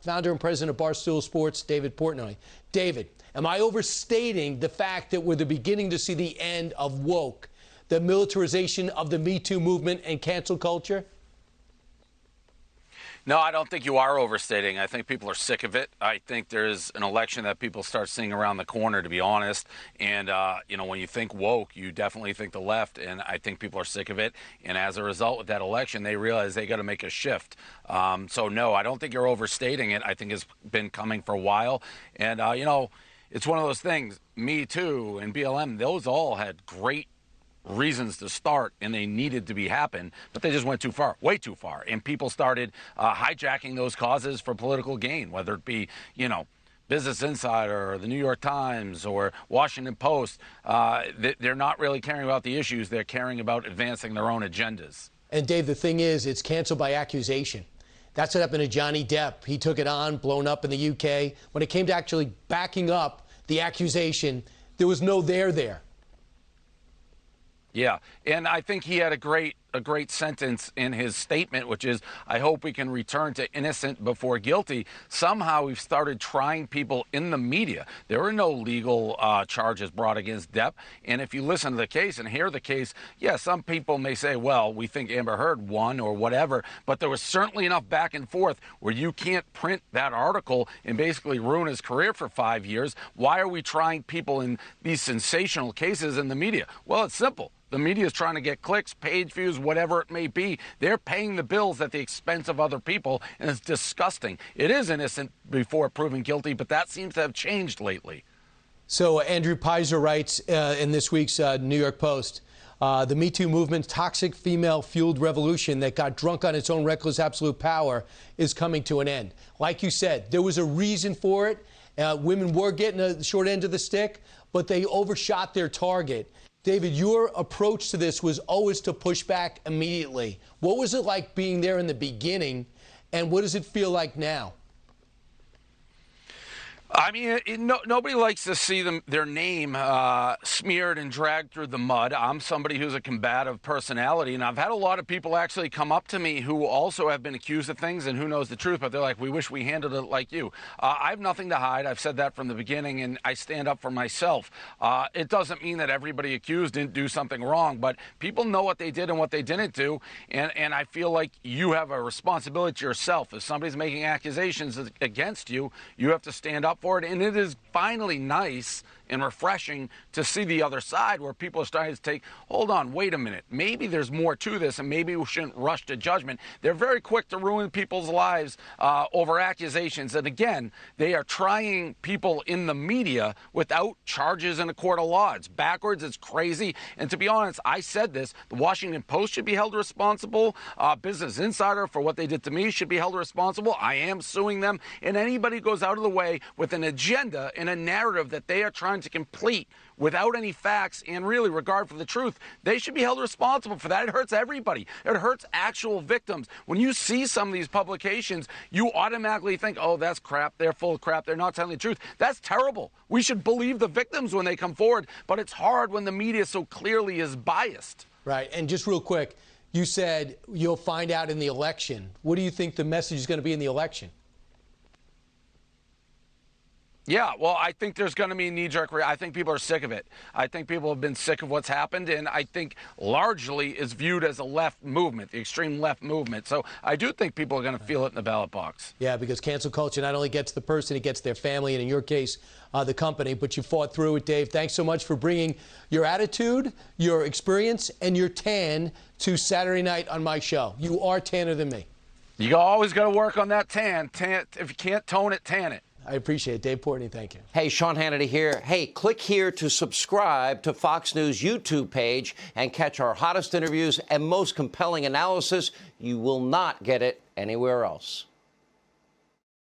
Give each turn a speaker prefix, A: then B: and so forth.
A: Founder and president of Barstool Sports, David Portnoy. David, am I overstating the fact that we're the beginning to see the end of woke, the militarization of the Me Too movement and cancel culture?
B: No, I don't think you are overstating. I think people are sick of it. I think there's an election that people start seeing around the corner, to be honest. And, when you think woke, you definitely think the left. And I think people are sick of it. And as a result with that election, they realize they got to make a shift. So, no, I don't think you're overstating it. I think it's been coming for a while. And, it's one of those things. Me Too and BLM, those all had great reasons to start, and they needed to be happen, but they just went too far, way too far, and people started hijacking those causes for political gain, whether it be Business Insider or the New York Times or Washington Post. They're not really caring about the issues, they're caring about advancing their own agendas.
A: And Dave, the thing is, it's canceled by accusation. That's what happened to Johnny Depp. He took it on, blown up in the UK. When it came to actually backing up the accusation, there was no there.
B: Yeah, and I think he had a great sentence in his statement, which is, I hope we can return to innocent before guilty. Somehow we've started trying people in the media. There were no legal charges brought against Depp. And if you listen to the case and hear the case, yeah, some people may say, well, we think Amber Heard won or whatever, but there was certainly enough back and forth where you can't print that article and basically ruin his career for 5 years. Why are we trying people in these sensational cases in the media? Well, it's simple. The media is trying to get clicks, page views, whatever it may be. They're paying the bills at the expense of other people, and it's disgusting. It is innocent before proven guilty, but that seems to have changed lately.
A: So Andrew Pizer writes in this week's New York Post, the Me Too movement's toxic female-fueled revolution that got drunk on its own reckless absolute power is coming to an end. Like you said, there was a reason for it. Women were getting the short end of the stick, but they overshot their target. David, your approach to this was always to push back immediately. What was it like being there in the beginning, and what does it feel like now?
B: I mean, nobody likes to see their name smeared and dragged through the mud. I'm somebody who's a combative personality, and I've had a lot of people actually come up to me who also have been accused of things and who knows the truth, but they're like, we wish we handled it like you. I have nothing to hide. I've said that from the beginning, and I stand up for myself. It doesn't mean that everybody accused didn't do something wrong, but people know what they did and what they didn't do, and I feel like you have a responsibility to yourself. If somebody's making accusations against you, you have to stand up for it, and it is finally nice and refreshing to see the other side where people are starting to take, hold on, wait a minute, maybe there's more to this and maybe we shouldn't rush to judgment. They're very quick to ruin people's lives over accusations, and again, they are trying people in the media without charges in a court of law. It's backwards, it's crazy, and to be honest, I said this, the Washington Post should be held responsible, Business Insider for what they did to me should be held responsible. I am suing them, and anybody goes out of the way with an agenda and a narrative that they are trying to complete without any facts and really regard for the truth, they should be held responsible for that. It hurts everybody. It hurts actual victims. When you see some of these publications, you automatically think, oh, that's crap. They're full of crap. They're not telling the truth. That's terrible. We should believe the victims when they come forward, but it's hard when the media so clearly is biased.
A: Right. And just real quick, you said you'll find out in the election. What do you think the message is going to be in the election?
B: Yeah, well, I think there's going to be a knee-jerk reaction. I think people are sick of it. I think people have been sick of what's happened, and I think largely is viewed as a left movement, the extreme left movement. So I do think people are going to feel it in the ballot box.
A: Yeah, because cancel culture not only gets the person, it gets their family, and in your case, the company. But you fought through it, Dave. Thanks so much for bringing your attitude, your experience, and your tan to Saturday night on my show. You are tanner than me.
B: You always got to work on that tan. If you can't tone it, tan it.
A: I appreciate it. Dave Portnoy, thank you.
C: Hey, Sean Hannity here. Hey, click here to subscribe to Fox News YouTube page and catch our hottest interviews and most compelling analysis. You will not get it anywhere else.